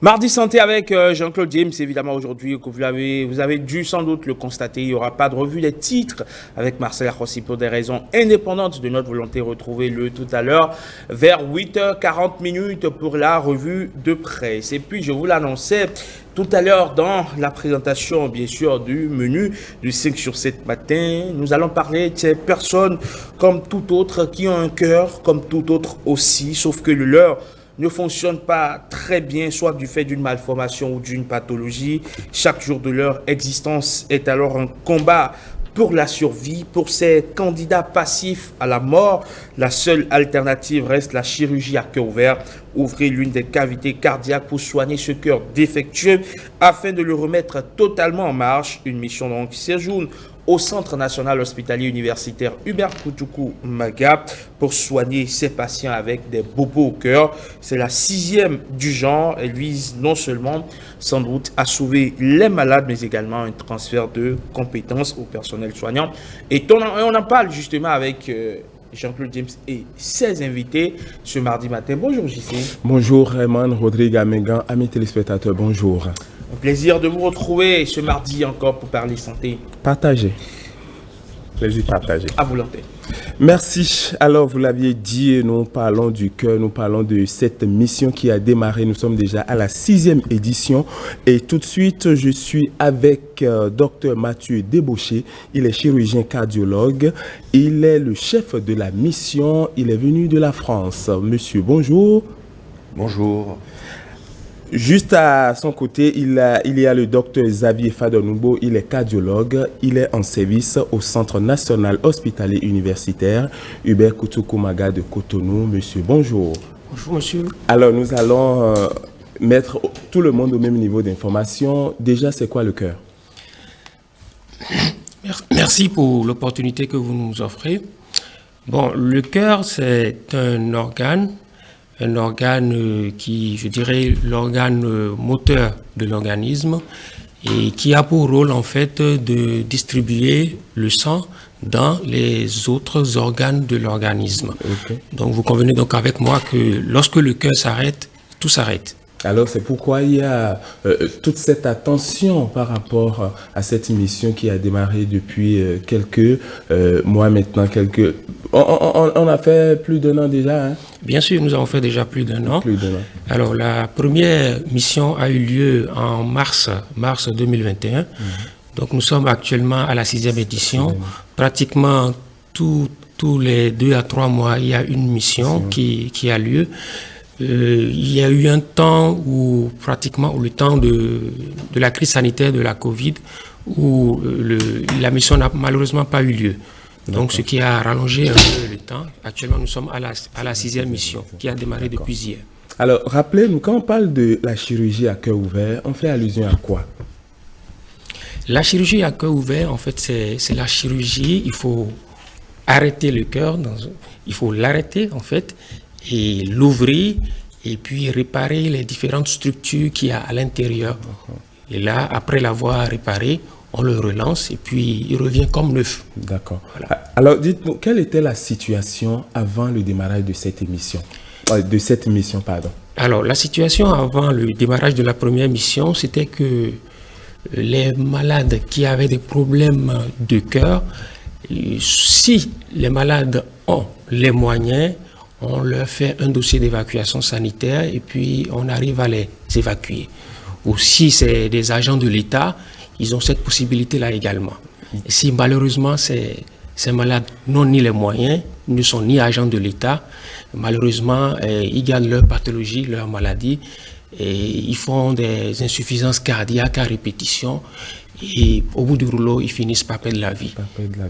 Mardi Santé avec Jean-Claude James, évidemment aujourd'hui, que vous avez dû sans doute le constater, il n'y aura pas de revue des titres avec Marcel Arrossi pour des raisons indépendantes de notre volonté. Retrouvez-le tout à l'heure vers 8h40 pour la revue de presse. Et puis je vous l'annonçais tout à l'heure dans la présentation bien sûr du menu du 5 sur 7 matin, nous allons parler de ces personnes comme tout autre qui ont un cœur comme tout autre aussi, sauf que le leur ne fonctionne pas très bien, soit du fait d'une malformation ou d'une pathologie. Chaque jour de leur existence est alors un combat pour la survie. Pour ces candidats passifs à la mort, la seule alternative reste la chirurgie à cœur ouvert. Ouvrir l'une des cavités cardiaques pour soigner ce cœur défectueux afin de le remettre totalement en marche. Une mission donc qui séjourne au Centre national hospitalier universitaire Hubert Koutoukou Maga pour soigner ses patients avec des bobos au cœur. C'est la 6e du genre. Elle vise non seulement sans doute à sauver les malades, mais également un transfert de compétences au personnel soignant. Et on en parle justement avec Jean-Claude James et ses invités ce mardi matin. Bonjour JC. Bonjour Raymond Rodrigue Amégan, amis téléspectateurs, bonjour. Un plaisir de vous retrouver ce mardi encore pour parler santé. Partagez. Plaisir partagé. À vous l'antenne. Merci. Alors, vous l'aviez dit, nous parlons du cœur, nous parlons de cette mission qui a démarré. Nous sommes déjà à la 6e édition. Et tout de suite, je suis avec Dr Mathieu Débauché. Il est chirurgien cardiologue. Il est le chef de la mission. Il est venu de la France. Monsieur, bonjour. Bonjour. Juste à son côté, il y a le docteur Xavier Fadonoubo, il est cardiologue, il est en service au Centre national hospitalier universitaire Hubert Koutoukou Maga de Cotonou. Monsieur, bonjour. Bonjour, monsieur. Alors, nous allons mettre tout le monde au même niveau d'information. Déjà, c'est quoi le cœur? Merci pour l'opportunité que vous nous offrez. Bon, le cœur, c'est un organe qui, je dirais, l'organe moteur de l'organisme et qui a pour rôle, en fait, de distribuer le sang dans les autres organes de l'organisme. Okay. Donc, vous convenez donc avec moi que lorsque le cœur s'arrête, tout s'arrête. Alors, c'est pourquoi il y a toute cette attention par rapport à cette mission qui a démarré depuis quelques mois maintenant. On a fait plus d'un an déjà, hein? Bien sûr, nous avons fait déjà plus d'un an. Alors, la première mission a eu lieu en mars 2021. Donc, nous sommes actuellement à la 6e édition. Pratiquement tous les 2 à 3 mois, il y a une mission qui a lieu. Il y a eu un temps où, pratiquement, le temps de la crise sanitaire de la Covid, où la mission n'a malheureusement pas eu lieu. Donc, ce qui a rallongé un peu le temps. Actuellement, nous sommes à la 6e mission qui a démarré depuis hier. Alors, rappelez-nous, quand on parle de la chirurgie à cœur ouvert, on fait allusion à quoi? La chirurgie à cœur ouvert, en fait, c'est la chirurgie. Il faut arrêter le cœur, il faut l'arrêter, en fait, et l'ouvrir, et puis réparer les différentes structures qu'il y a à l'intérieur. Et là, après l'avoir réparé, on le relance et puis il revient comme neuf. D'accord. Voilà. Alors, dites-nous, quelle était la situation avant le démarrage de cette mission? Alors, la situation avant le démarrage de la première mission, c'était que les malades qui avaient des problèmes de cœur, si les malades ont les moyens, on leur fait un dossier d'évacuation sanitaire et puis on arrive à les évacuer. Ou si c'est des agents de l'État, ils ont cette possibilité-là également. Et si malheureusement ces malades n'ont ni les moyens, ne sont ni agents de l'État, malheureusement ils gardent leur pathologie, leur maladie, et ils font des insuffisances cardiaques à répétition et au bout du rouleau, ils finissent par perdre la vie.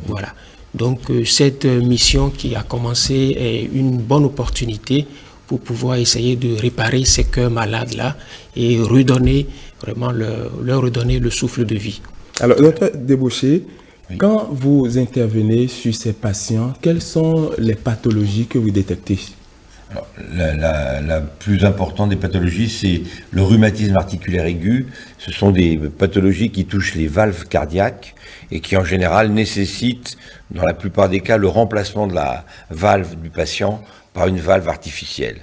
Voilà. Donc cette mission qui a commencé est une bonne opportunité pour pouvoir essayer de réparer ces cœurs malades-là et redonner, vraiment leur redonner le souffle de vie. Alors, docteur Débauché, oui. Quand vous intervenez sur ces patients, quelles sont les pathologies que vous détectez? Alors, la plus importante des pathologies, c'est le rhumatisme articulaire aigu. Ce sont des pathologies qui touchent les valves cardiaques et qui, en général, nécessitent, dans la plupart des cas, le remplacement de la valve du patient par une valve artificielle.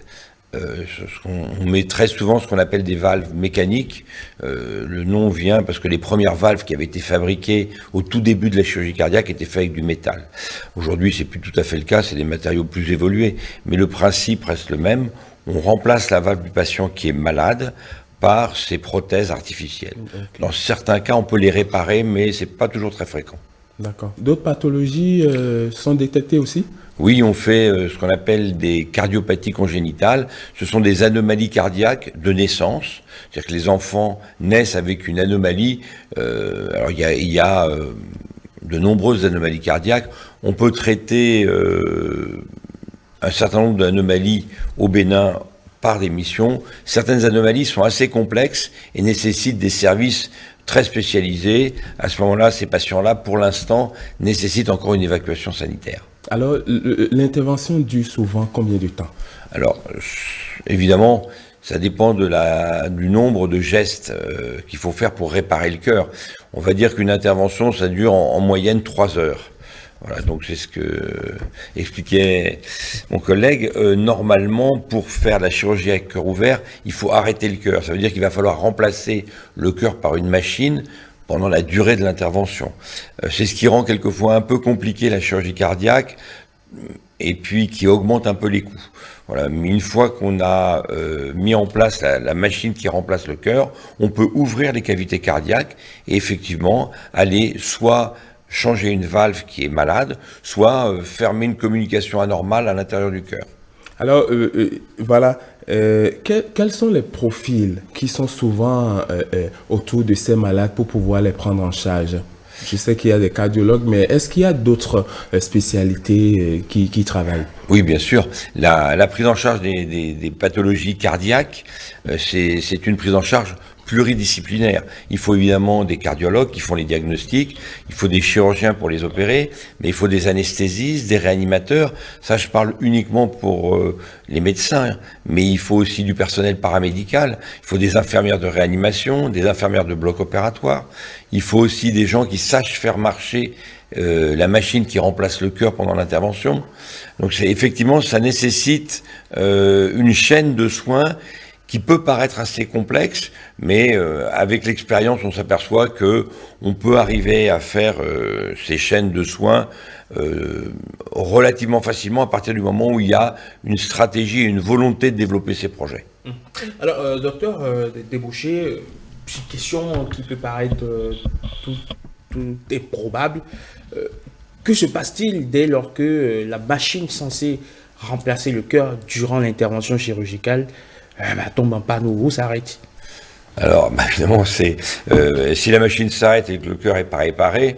on met très souvent ce qu'on appelle des valves mécaniques. Le nom vient parce que les premières valves qui avaient été fabriquées au tout début de la chirurgie cardiaque étaient faites avec du métal. Aujourd'hui, c'est plus tout à fait le cas, c'est des matériaux plus évolués, mais le principe reste le même. On remplace la valve du patient qui est malade par ces prothèses artificielles. Okay. Dans certains cas, on peut les réparer, mais c'est pas toujours très fréquent. D'accord. D'autres pathologies sont détectées aussi ? Oui, on fait ce qu'on appelle des cardiopathies congénitales. Ce sont des anomalies cardiaques de naissance. C'est-à-dire que les enfants naissent avec une anomalie. Alors il y a de nombreuses anomalies cardiaques. On peut traiter un certain nombre d'anomalies au Bénin par des missions. Certaines anomalies sont assez complexes et nécessitent des services très spécialisés. À ce moment-là, ces patients-là, pour l'instant, nécessitent encore une évacuation sanitaire. Alors, l'intervention dure souvent combien de temps ? Alors, évidemment, ça dépend du nombre de gestes qu'il faut faire pour réparer le cœur. On va dire qu'une intervention, ça dure en moyenne 3 heures. Voilà, donc c'est ce que expliquait mon collègue. Normalement, pour faire la chirurgie avec cœur ouvert, il faut arrêter le cœur. Ça veut dire qu'il va falloir remplacer le cœur par une machine pendant la durée de l'intervention. C'est ce qui rend quelquefois un peu compliqué la chirurgie cardiaque et puis qui augmente un peu les coûts. Voilà, mais une fois qu'on a mis en place la machine qui remplace le cœur, on peut ouvrir les cavités cardiaques et effectivement aller soit changer une valve qui est malade, soit fermer une communication anormale à l'intérieur du cœur. Alors, voilà, quels sont les profils qui sont souvent autour de ces malades pour pouvoir les prendre en charge ? Je sais qu'il y a des cardiologues, mais est-ce qu'il y a d'autres spécialités qui travaillent ? Oui, bien sûr. La prise en charge des pathologies cardiaques, c'est une prise en charge pluridisciplinaire. Il faut évidemment des cardiologues qui font les diagnostics, il faut des chirurgiens pour les opérer, mais il faut des anesthésistes, des réanimateurs. Ça, je parle uniquement pour les médecins, mais il faut aussi du personnel paramédical, il faut des infirmières de réanimation, des infirmières de bloc opératoire, il faut aussi des gens qui sachent faire marcher la machine qui remplace le cœur pendant l'intervention. Donc effectivement, ça nécessite une chaîne de soins qui peut paraître assez complexe, mais avec l'expérience, on s'aperçoit que on peut arriver à faire ces chaînes de soins relativement facilement à partir du moment où il y a une stratégie et une volonté de développer ces projets. Alors, docteur Débouché, petite question qui peut paraître tout est probable. Que se passe-t-il dès lors que la machine censée remplacer le cœur durant l'intervention chirurgicale tombe en panne ou s'arrête? Alors, évidemment, si la machine s'arrête et que le cœur n'est pas réparé,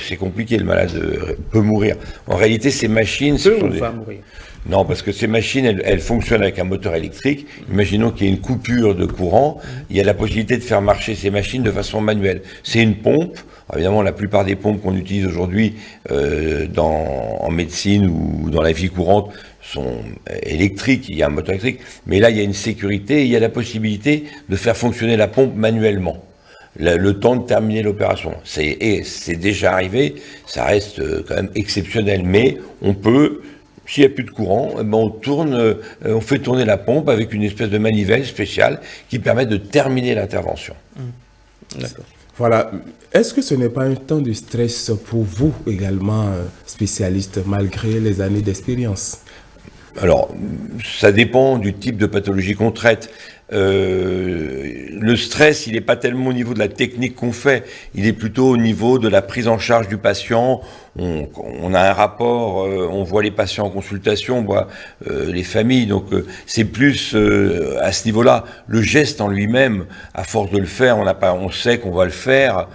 c'est compliqué, le malade peut mourir. En réalité, ces machines... mourir. Non, parce que ces machines, elles fonctionnent avec un moteur électrique. Imaginons qu'il y ait une coupure de courant. Il y a la possibilité de faire marcher ces machines de façon manuelle. C'est une pompe. Alors, évidemment, la plupart des pompes qu'on utilise aujourd'hui en médecine ou dans la vie courante sont électriques, il y a un moteur électrique. Mais là, il y a une sécurité et il y a la possibilité de faire fonctionner la pompe manuellement. Le temps de terminer l'opération. C'est déjà arrivé, ça reste quand même exceptionnel. Mais on peut... S'il n'y a plus de courant, on fait tourner la pompe avec une espèce de manivelle spéciale qui permet de terminer l'intervention. D'accord. Voilà. Est-ce que ce n'est pas un temps de stress pour vous également, spécialiste, malgré les années d'expérience ? Alors, ça dépend du type de pathologie qu'on traite. Le stress, il n'est pas tellement au niveau de la technique qu'on fait, il est plutôt au niveau de la prise en charge du patient. On a un rapport, on voit les patients en consultation, on voit les familles, donc c'est plus à ce niveau-là. Le geste en lui-même, à force de le faire, on sait qu'on va le faire,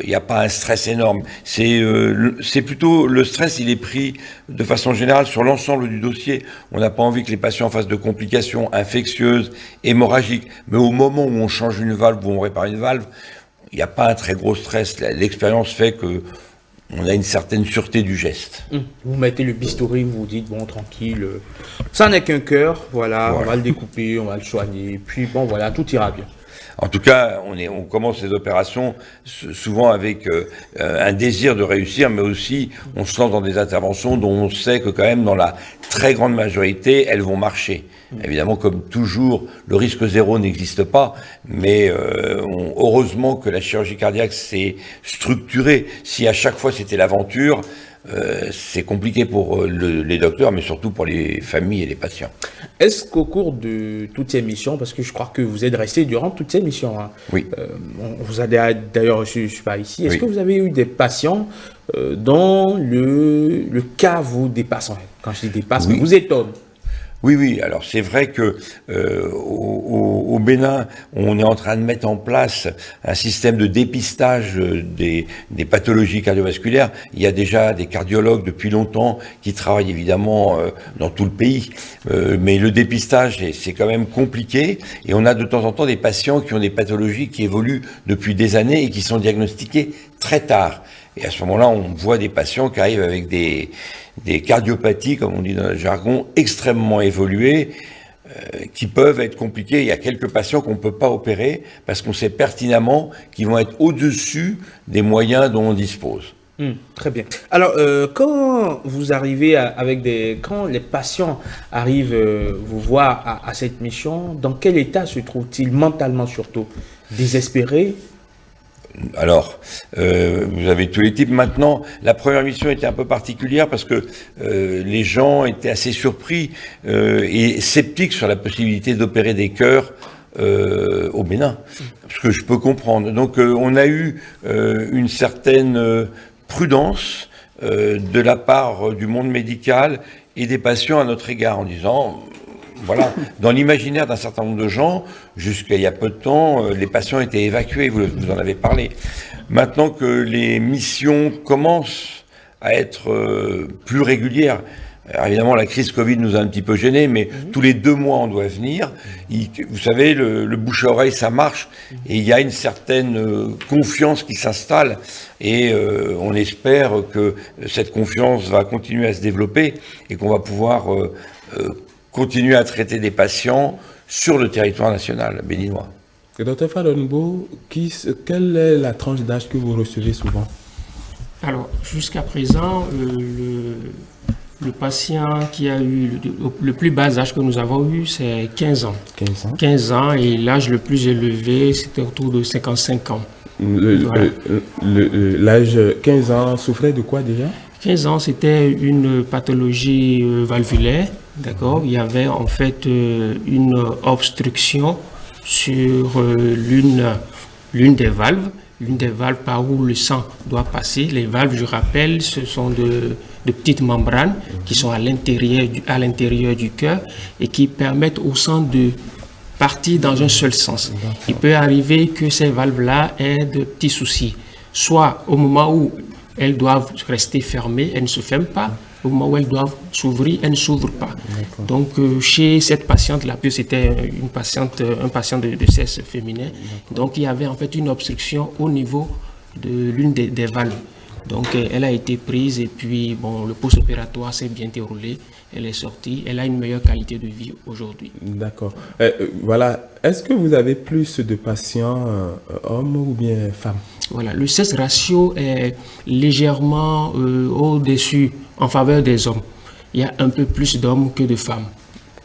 il n'y a pas un stress énorme. C'est plutôt, le stress, il est pris de façon générale sur l'ensemble du dossier. On n'a pas envie que les patients fassent de complications infectieuses, hémorragique. Mais au moment où on change une valve, où on répare une valve, il n'y a pas un très gros stress. L'expérience fait que on a une certaine sûreté du geste. Vous mettez le bistouri, vous vous dites, bon, tranquille, ça n'est qu'un cœur, voilà, on va le découper, on va le soigner, puis bon, voilà, tout ira bien. En tout cas, on commence les opérations souvent avec un désir de réussir, mais aussi on se lance dans des interventions dont on sait que quand même dans la très grande majorité, elles vont marcher. Évidemment, comme toujours, le risque zéro n'existe pas, mais heureusement que la chirurgie cardiaque s'est structurée. Si à chaque fois c'était l'aventure, c'est compliqué pour les docteurs, mais surtout pour les familles et les patients. Est-ce qu'au cours de toutes ces missions, parce que je crois que vous êtes resté durant toutes ces missions, hein, Oui. on vous a d'ailleurs reçu, je ne suis pas ici, est-ce Oui. que vous avez eu des patients dont le cas vous dépasse? Quand je dis dépasse, Oui. vous étonne? Oui. Alors c'est vrai que au Bénin, on est en train de mettre en place un système de dépistage des pathologies cardiovasculaires. Il y a déjà des cardiologues depuis longtemps qui travaillent évidemment dans tout le pays, mais le dépistage c'est quand même compliqué. Et on a de temps en temps des patients qui ont des pathologies qui évoluent depuis des années et qui sont diagnostiquées très tard. Et à ce moment-là, on voit des patients qui arrivent avec des cardiopathies, comme on dit dans le jargon, extrêmement évoluées, qui peuvent être compliquées. Il y a quelques patients qu'on ne peut pas opérer parce qu'on sait pertinemment qu'ils vont être au-dessus des moyens dont on dispose. Très bien. Alors, quand vous arrivez quand les patients arrivent vous voir à cette mission, dans quel état se trouvent-ils mentalement surtout? Désespérés? Alors, vous avez tous les types. Maintenant, la première mission était un peu particulière parce que les gens étaient assez surpris et sceptiques sur la possibilité d'opérer des cœurs au Bénin, ce que je peux comprendre. Donc, on a eu une certaine prudence de la part du monde médical et des patients à notre égard en disant... Voilà, dans l'imaginaire d'un certain nombre de gens, jusqu'à il y a peu de temps, les patients étaient évacués, vous en avez parlé. Maintenant que les missions commencent à être plus régulières, alors évidemment la crise Covid nous a un petit peu gênés, mais tous les 2 mois on doit venir. Vous savez, le bouche à oreille ça marche, et il y a une certaine confiance qui s'installe, et on espère que cette confiance va continuer à se développer, et qu'on va pouvoir... continuer à traiter des patients sur le territoire national béninois. Dr Falonbo, quelle est la tranche d'âge que vous recevez souvent? Alors, jusqu'à présent, le patient qui a eu le plus bas âge que nous avons eu, c'est 15 ans. 15 ans. 15 ans, et l'âge le plus élevé, c'était autour de 55 ans. L'âge 15 ans souffrait de quoi déjà? 15 ans, c'était une pathologie valvulaire, d'accord? Il y avait en fait une obstruction sur l'une des valves par où le sang doit passer. Les valves, je rappelle, ce sont de petites membranes qui sont à l'intérieur du cœur et qui permettent au sang de partir dans un seul sens. Il peut arriver que ces valves-là aient de petits soucis, soit au moment où elles doivent rester fermées, elles ne se ferment pas. Au moment où elles doivent s'ouvrir, elles ne s'ouvrent pas. Donc, chez cette patiente-là, c'était un patient de sexe féminin. Donc, il y avait en fait une obstruction au niveau de l'une des valves. Donc, elle a été prise et puis, bon, le post-opératoire s'est bien déroulé. Elle est sortie. Elle a une meilleure qualité de vie aujourd'hui. D'accord. Voilà. Est-ce que vous avez plus de patients hommes ou bien femmes? Voilà. Le sexe ratio est légèrement au-dessus, en faveur des hommes. Il y a un peu plus d'hommes que de femmes.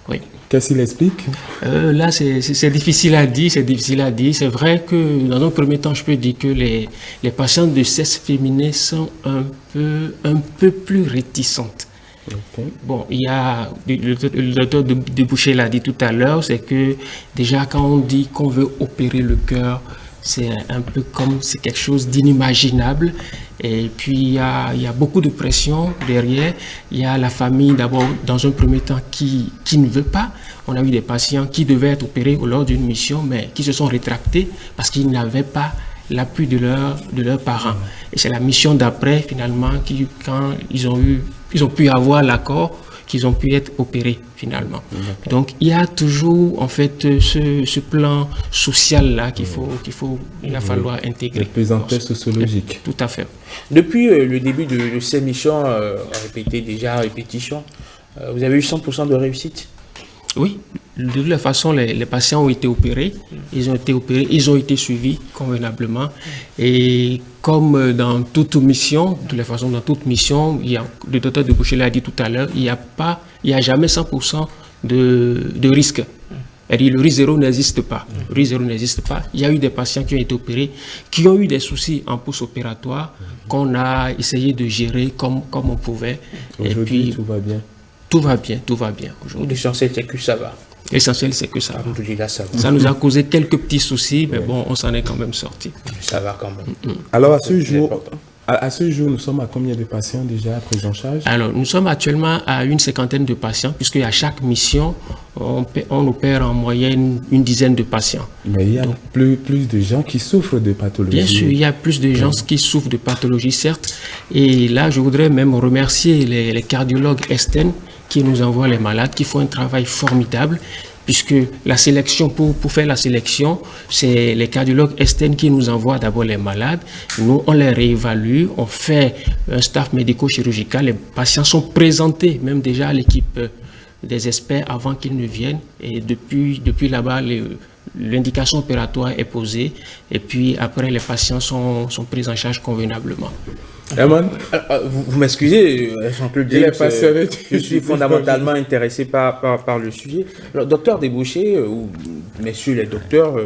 Oui. Qu'est-ce qu'il explique? Là, c'est difficile à dire, c'est vrai que dans un premier temps, je peux dire que les patients de sexe féminin sont un peu plus réticentes. Okay. Bon, il y a, le docteur Debouché l'a dit tout à l'heure, c'est que déjà quand on dit qu'on veut opérer le cœur, c'est un peu comme c'est quelque chose d'inimaginable. Et puis il y a beaucoup de pression derrière. Il y a la famille d'abord dans un premier temps qui ne veut pas. On a eu des patients qui devaient être opérés lors d'une mission, mais qui se sont rétractés parce qu'ils n'avaient pas l'appui de leurs parents. Et c'est la mission d'après finalement quand ils ont pu avoir l'accord, qu'ils ont pu être opérés finalement. Donc il y a toujours en fait ce plan social là il va falloir intégrer. Le pesanteur sociologique. Tout à fait. Depuis le début de ces missions, répétition, vous avez eu 100% de réussite? Oui, De toute la façon, les patients ont été opérés, ils ont été suivis convenablement. Et comme dans toute mission, de toute la façon, dans toute mission, le docteur Debouché l'a dit tout à l'heure, il n'y a jamais 100% de risque. Le risque zéro n'existe pas. Le risque zéro n'existe pas. Il y a eu des patients qui ont été opérés, qui ont eu des soucis en post-opératoire, qu'on a essayé de gérer comme on pouvait. Et puis tout va bien. Tout va bien aujourd'hui. L'essentiel, c'est que ça va. L'essentiel, c'est que ça va. Ça va. Ça nous a causé quelques petits soucis, mais bon, on s'en est quand même sorti. Ça va quand même. Alors, à ce jour, nous sommes à combien de patients déjà pris en charge? Alors, nous sommes actuellement à une 50aine de patients, puisque à chaque mission, on opère en moyenne une dizaine de patients. Mais il y a plus de gens qui souffrent de pathologie. Bien sûr, il y a plus de gens qui souffrent de pathologie, certes. Et là, je voudrais même remercier les cardiologues externes qui nous envoient les malades, qui font un travail formidable, puisque la sélection, pour faire la sélection, c'est les cardiologues externes qui nous envoient d'abord les malades. Nous, on les réévalue, on fait un staff médico-chirurgical. Les patients sont présentés même déjà à l'équipe des experts avant qu'ils ne viennent. Et depuis là-bas, l'indication opératoire est posée. Et puis après, les patients sont pris en charge convenablement. Vous m'excusez, Jean-Claude James, je suis fondamentalement intéressé par le sujet. Alors, docteur Debouché, ou messieurs les docteurs,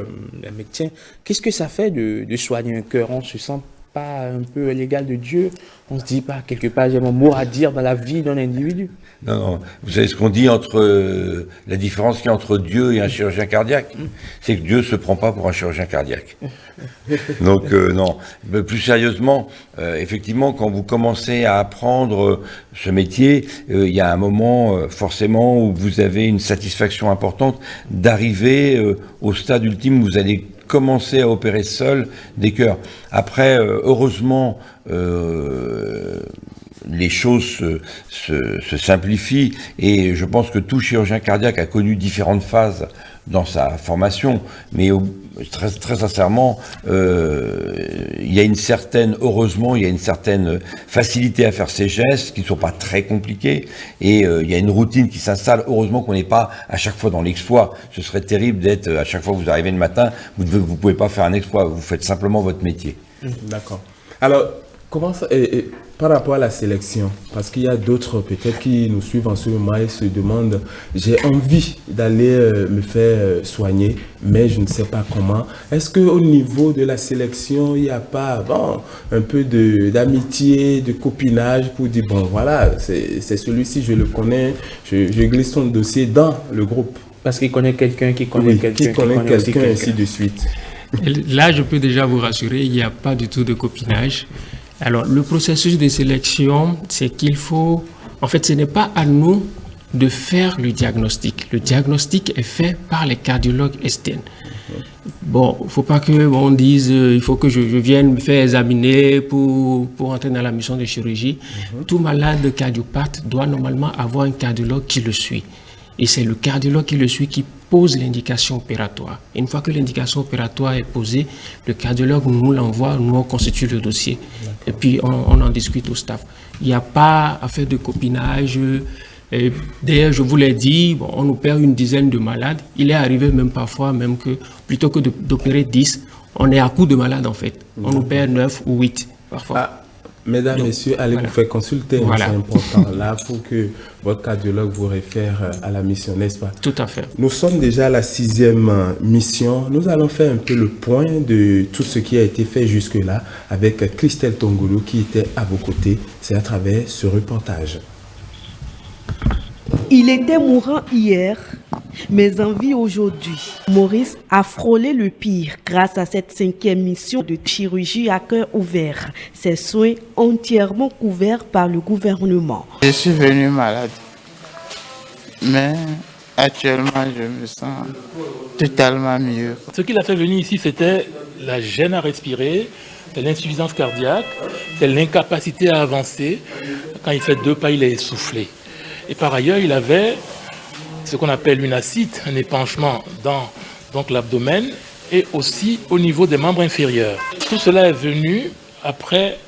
les médecins, qu'est-ce que ça fait de soigner un cœur? On se sent pas un peu l'égal de Dieu? On se dit pas, quelque part, j'ai mon mot à dire dans la vie d'un individu? Non, vous savez ce qu'on dit entre la différence qu'il y a entre Dieu et un chirurgien cardiaque, c'est que Dieu se prend pas pour un chirurgien cardiaque. Donc non, mais plus sérieusement, effectivement, quand vous commencez à apprendre ce métier, il y a un moment forcément où vous avez une satisfaction importante d'arriver au stade ultime où vous allez commencer à opérer seul des cœurs. Après, heureusement, les choses se simplifient et je pense que tout chirurgien cardiaque a connu différentes phases dans sa formation, mais très, très sincèrement, il y a une certaine facilité à faire ces gestes qui ne sont pas très compliqués et il y a une routine qui s'installe. Heureusement qu'on n'est pas à chaque fois dans l'exploit. Ce serait terrible d'être à chaque fois que vous arrivez le matin, vous ne pouvez pas faire un exploit, vous faites simplement votre métier. D'accord. Alors, comment ça, par rapport à la sélection, parce qu'il y a d'autres peut-être qui nous suivent en ce moment et se demandent, j'ai envie d'aller me faire soigner, mais je ne sais pas comment. Est-ce qu'au niveau de la sélection, il n'y a pas un peu d'amitié, de copinage pour dire, bon voilà, c'est celui-ci, je le connais, je glisse son dossier dans le groupe? Parce qu'il connaît quelqu'un qui connaît quelqu'un, ainsi de suite. Là, je peux déjà vous rassurer, il n'y a pas du tout de copinage. Alors, le processus de sélection, c'est qu'il faut... En fait, ce n'est pas à nous de faire le diagnostic. Le diagnostic est fait par les cardiologues externes. Bon, il ne faut pas qu'on dise il faut que je vienne me faire examiner pour entrer dans la mission de chirurgie. Tout malade cardiopathe doit normalement avoir un cardiologue qui le suit. Et c'est le cardiologue qui le suit qui pose l'indication opératoire. Et une fois que l'indication opératoire est posée, le cardiologue nous l'envoie, nous on constitue le dossier. Et puis on en discute au staff. Il n'y a pas à faire de copinage. D'ailleurs, je vous l'ai dit, on opère une dizaine de malades. Il est arrivé même parfois, même que plutôt que d'opérer 10, on est à coup de malades en fait. On opère 9 ou 8 parfois. Mesdames, messieurs, allez vous faire consulter, c'est important là pour que votre cardiologue vous réfère à la mission, n'est-ce pas? Tout à fait. Nous sommes déjà à la 6e mission. Nous allons faire un peu le point de tout ce qui a été fait jusque-là avec Christelle Tongolo qui était à vos côtés. C'est à travers ce reportage. Il était mourant hier, mais en vie aujourd'hui. Maurice a frôlé le pire grâce à cette 5e mission de chirurgie à cœur ouvert. Ces soins entièrement couverts par le gouvernement. Je suis venu malade, mais actuellement je me sens totalement mieux. Ce qui l'a fait venir ici, c'était la gêne à respirer, c'est l'insuffisance cardiaque, c'est l'incapacité à avancer. Quand il fait 2 pas, il est essoufflé. Et par ailleurs, il avait ce qu'on appelle une ascite, un épanchement dans l'abdomen et aussi au niveau des membres inférieurs. Tout cela est venu après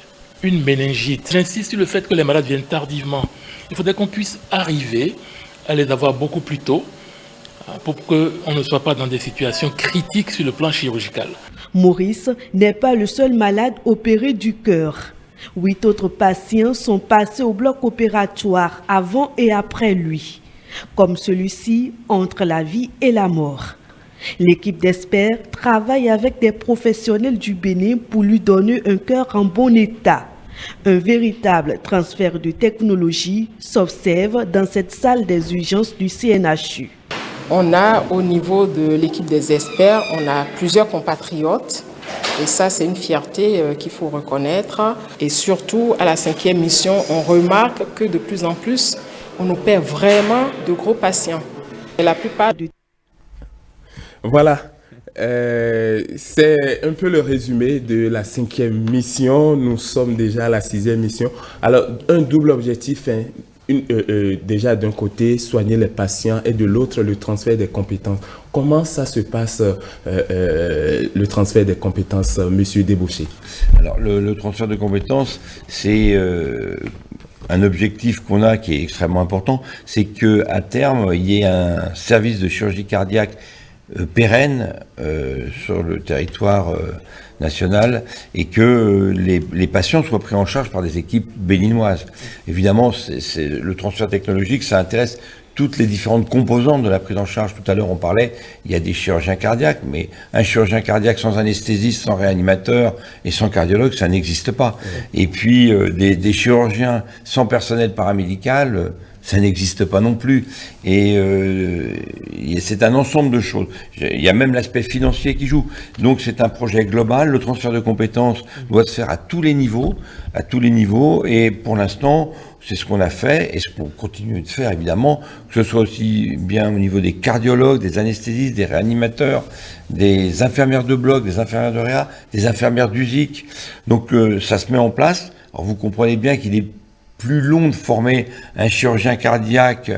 une méningite. J'insiste sur le fait que les malades viennent tardivement. Il faudrait qu'on puisse arriver à les avoir beaucoup plus tôt, pour qu'on ne soit pas dans des situations critiques sur le plan chirurgical. Maurice n'est pas le seul malade opéré du cœur. 8 autres patients sont passés au bloc opératoire avant et après lui, comme celui-ci entre la vie et la mort. L'équipe d'experts travaille avec des professionnels du Bénin pour lui donner un cœur en bon état. Un véritable transfert de technologie s'observe dans cette salle des urgences du CNHU. On a au niveau de l'équipe des experts, on a plusieurs compatriotes. Et ça, c'est une fierté qu'il faut reconnaître. Et surtout, à la 5e mission, on remarque que de plus en plus, on nous perd vraiment de gros patients. Et la plupart du... Voilà. C'est un peu le résumé de la 5e mission. Nous sommes déjà à la 6e mission. Alors, un double objectif, hein. Déjà d'un côté, soigner les patients et de l'autre, le transfert des compétences. Comment ça se passe, le transfert des compétences, Monsieur Débauché? Alors, le transfert de compétences, c'est un objectif qu'on a qui est extrêmement important, c'est qu'à terme, il y ait un service de chirurgie cardiaque pérenne sur le territoire national et que les patients soient pris en charge par des équipes béninoises. Évidemment, le transfert technologique, ça intéresse toutes les différentes composantes de la prise en charge. Tout à l'heure, on parlait, il y a des chirurgiens cardiaques, mais un chirurgien cardiaque sans anesthésiste, sans réanimateur et sans cardiologue, ça n'existe pas. Ouais. Et puis, des chirurgiens sans personnel paramédical, ça n'existe pas non plus. Et c'est un ensemble de choses. Il y a même l'aspect financier qui joue. Donc c'est un projet global. Le transfert de compétences doit se faire à tous les niveaux. Et pour l'instant, c'est ce qu'on a fait et ce qu'on continue de faire, évidemment, que ce soit aussi bien au niveau des cardiologues, des anesthésistes, des réanimateurs, des infirmières de bloc, des infirmières de réa, des infirmières d'USIC. Donc ça se met en place. Alors vous comprenez bien qu'il est plus long de former un chirurgien cardiaque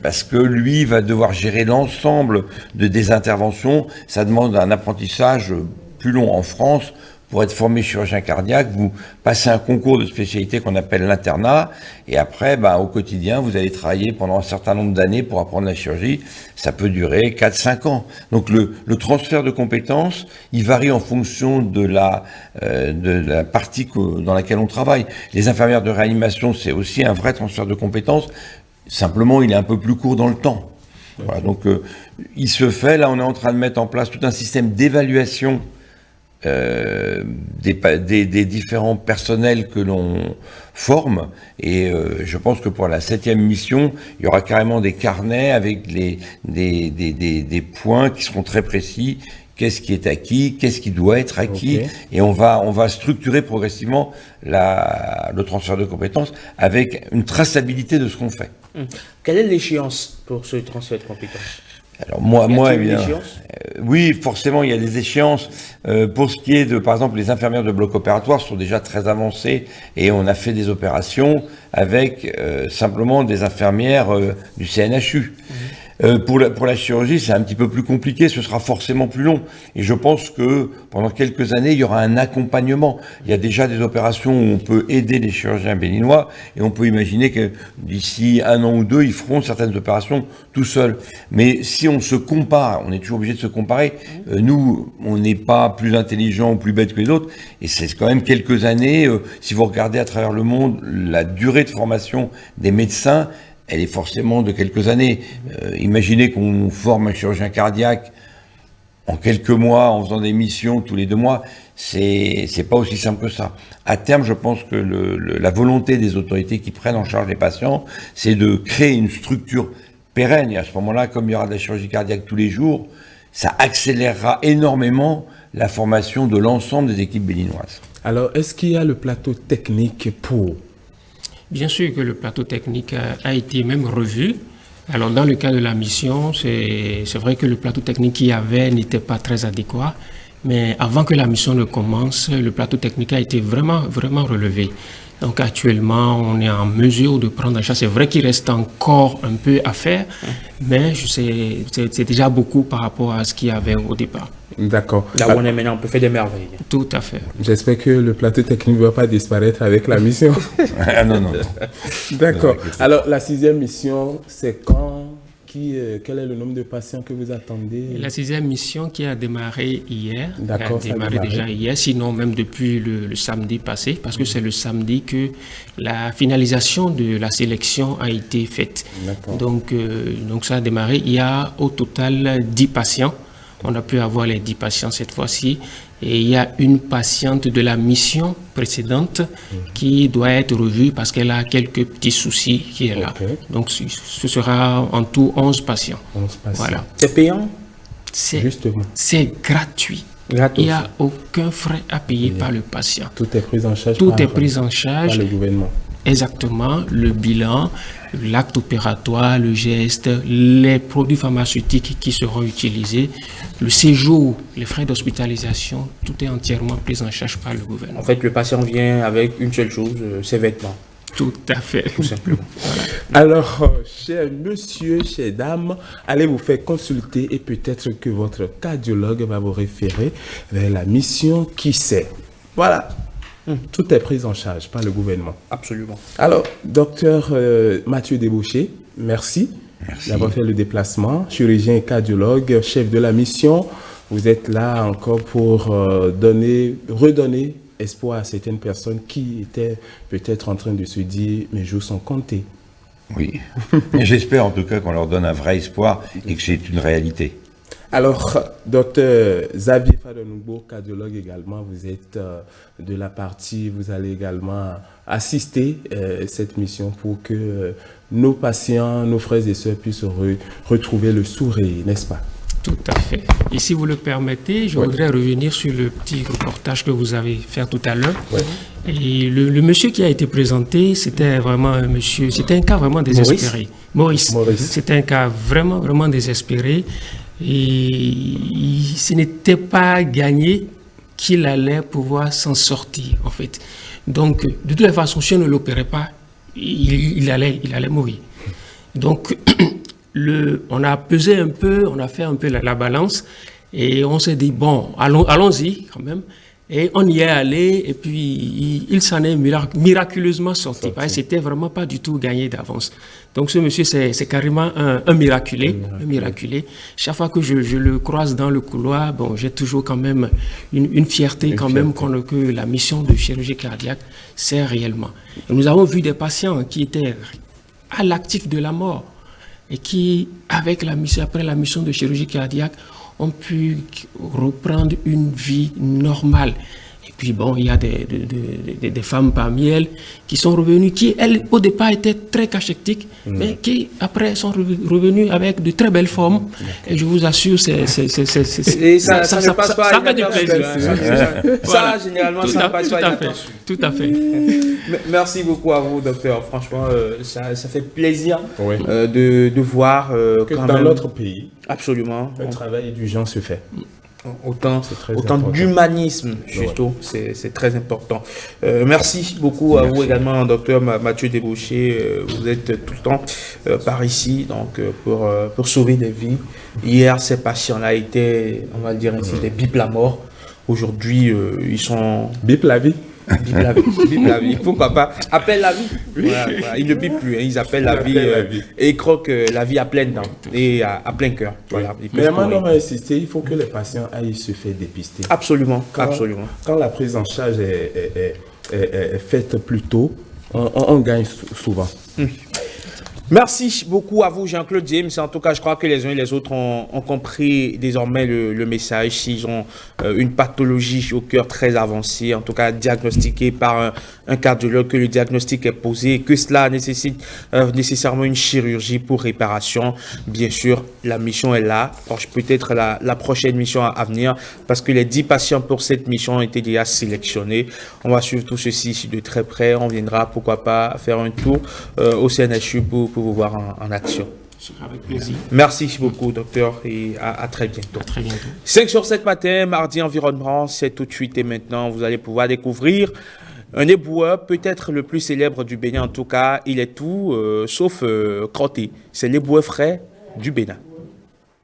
parce que lui va devoir gérer l'ensemble des interventions. Ça demande un apprentissage plus long en France. Pour être formé chirurgien cardiaque, vous passez un concours de spécialité qu'on appelle l'internat, et après, au quotidien, vous allez travailler pendant un certain nombre d'années pour apprendre la chirurgie. Ça peut durer 4-5 ans. Donc le transfert de compétences, il varie en fonction de la partie dans laquelle on travaille. Les infirmières de réanimation, c'est aussi un vrai transfert de compétences. Simplement, il est un peu plus court dans le temps. Voilà, donc il se fait, là on est en train de mettre en place tout un système d'évaluation des différents personnels que l'on forme, et je pense que pour la 7e mission, il y aura carrément des carnets avec des points qui seront très précis. Qu'est-ce qui est acquis, qu'est-ce qui doit être acquis, okay. Et on va structurer progressivement le transfert de compétences avec une traçabilité de ce qu'on fait. Quelle est l'échéance pour ce transfert de compétences? Alors moi évidemment, oui, forcément, il y a des échéances. Pour ce qui est de, par exemple, les infirmières de bloc opératoire sont déjà très avancées et on a fait des opérations avec simplement des infirmières du CNHU. Pour la chirurgie, c'est un petit peu plus compliqué, ce sera forcément plus long. Et je pense que pendant quelques années, il y aura un accompagnement. Il y a déjà des opérations où on peut aider les chirurgiens béninois et on peut imaginer que d'ici 1 an ou 2, ils feront certaines opérations tout seuls. Mais si on se compare, on est toujours obligé de se comparer. Nous, on n'est pas plus intelligents ou plus bêtes que les autres. Et c'est quand même quelques années. Si vous regardez à travers le monde, la durée de formation des médecins, elle est forcément de quelques années. Imaginez qu'on forme un chirurgien cardiaque en quelques mois, en faisant des missions tous les 2 mois, c'est pas aussi simple que ça. À terme, je pense que la volonté des autorités qui prennent en charge les patients, c'est de créer une structure pérenne. Et à ce moment-là, comme il y aura de la chirurgie cardiaque tous les jours, ça accélérera énormément la formation de l'ensemble des équipes béninoises. Alors, est-ce qu'il y a le plateau technique pour... Bien sûr que le plateau technique a été même revu. Alors, dans le cas de la mission, c'est vrai que le plateau technique qu'il y avait n'était pas très adéquat. Mais avant que la mission ne commence, le plateau technique a été vraiment relevé. Donc, actuellement, on est en mesure de prendre en charge. C'est vrai qu'il reste encore un peu à faire, mais c'est déjà beaucoup par rapport à ce qu'il y avait au départ. D'accord. Là où on est maintenant, on peut faire des merveilles. Tout à fait. J'espère que le plateau technique ne va pas disparaître avec la mission. Ah non. D'accord. Alors, la 6e mission, c'est quand quel est le nombre de patients que vous attendez? La 6e mission qui a démarré hier, D'accord, a démarré déjà hier, sinon même depuis le samedi passé, parce que c'est le samedi que la finalisation de la sélection a été faite. Donc ça a démarré. Il y a au total 10 patients. On a pu avoir les 10 patients cette fois-ci. Et il y a une patiente de la mission précédente qui doit être revue parce qu'elle a quelques petits soucis qui est là. Donc ce sera en tout 11 patients. 11 patients. Voilà. C'est payant? C'est gratuit. Il n'y a aucun frais à payer par le patient. Tout est pris en charge par le gouvernement. Exactement, le bilan, l'acte opératoire, le geste, les produits pharmaceutiques qui seront utilisés, le séjour, les frais d'hospitalisation, tout est entièrement pris en charge par le gouvernement. En fait, le patient vient avec une seule chose, ses vêtements. Tout à fait. Tout simplement. Alors, cher monsieur, chère dame, allez vous faire consulter et peut-être que votre cardiologue va vous référer vers la mission qui sait. Voilà. Tout est pris en charge par le gouvernement. Absolument. Alors, docteur Mathieu Débauché, merci d'avoir fait le déplacement. Chirurgien et cardiologue, chef de la mission. Vous êtes là encore pour redonner espoir à certaines personnes qui étaient peut-être en train de se dire « mes jours sont comptés ». Oui. J'espère en tout cas qu'on leur donne un vrai espoir et que c'est une réalité. Alors, docteur Xavier Fadonoubo, cardiologue également, vous êtes de la partie, vous allez également assister à cette mission pour que nos patients, nos frères et sœurs puissent retrouver le sourire, n'est-ce pas? Tout à fait. Et si vous le permettez, je voudrais revenir sur le petit reportage que vous avez fait tout à l'heure. Et le monsieur qui a été présenté, c'était vraiment un monsieur, c'était un cas vraiment désespéré. Maurice. C'était un cas vraiment, vraiment désespéré. Et ce n'était pas gagné qu'il allait pouvoir s'en sortir, en fait. Donc, de toute la façon, si on ne l'opérait pas, il allait mourir. Donc, on a pesé un peu, on a fait un peu la balance, et on s'est dit, bon, allons-y quand même. Et on y est allé, et puis il s'en est miraculeusement sorti. C'était vraiment pas du tout gagné d'avance. Donc ce monsieur, c'est carrément un miraculé. Chaque fois que je le croise dans le couloir, bon, j'ai toujours quand même une fierté quand même que la mission de chirurgie cardiaque sert réellement. Et nous avons vu des patients qui étaient à l'actif de la mort et qui, après la mission de chirurgie cardiaque, ont pu reprendre une vie normale. Et puis bon, il y a des femmes parmi elles qui sont revenues, qui elles au départ étaient très cachectiques, mais qui après sont revenues avec de très belles formes. Et je vous assure, ça fait du plaisir. Ça, généralement, ça passe pas. Tout à fait. Merci beaucoup à vous, docteur. Franchement, ça fait plaisir de voir que dans notre pays, absolument, un travail d'urgence se fait. Autant d'humanisme, surtout, c'est très important. Merci beaucoup à vous également, docteur Mathieu Débauché. Vous êtes tout le temps par ici donc, pour sauver des vies. Hier, ces patients-là étaient, on va dire ainsi, des bip la mort. Aujourd'hui, ils sont... Bip la vie. Bip la vie. Pourquoi pas? Appelle la vie. Voilà. Ils ne bipent plus, hein. Ils appellent la vie et ils croient que la vie à pleines dents et à plein cœur. Voilà. Mais maintenant, on va insister, il faut que les patients aillent se faire dépister. Absolument. Quand la prise en charge est faite plus tôt, on gagne souvent. Merci beaucoup à vous, Jean-Claude James. En tout cas, je crois que les uns et les autres ont compris désormais le message. S'ils ont une pathologie au cœur très avancée, en tout cas diagnostiquée par un cardiologue, que le diagnostic est posé, que cela nécessite nécessairement une chirurgie pour réparation. Bien sûr, la mission est là. Peut-être la prochaine mission à venir, parce que les 10 patients pour cette mission ont été déjà sélectionnés. On va suivre tout ceci de très près. On viendra, pourquoi pas, faire un tour au CNHU pour vous voir en action. Avec plaisir. Merci beaucoup, docteur, et à très bientôt. À très bientôt. 5 sur 7 matin, mardi environnement, c'est tout de suite et maintenant. Vous allez pouvoir découvrir un éboueur, peut-être le plus célèbre du Bénin. En tout cas, il est tout sauf crotté. C'est l'éboueur frais du Bénin.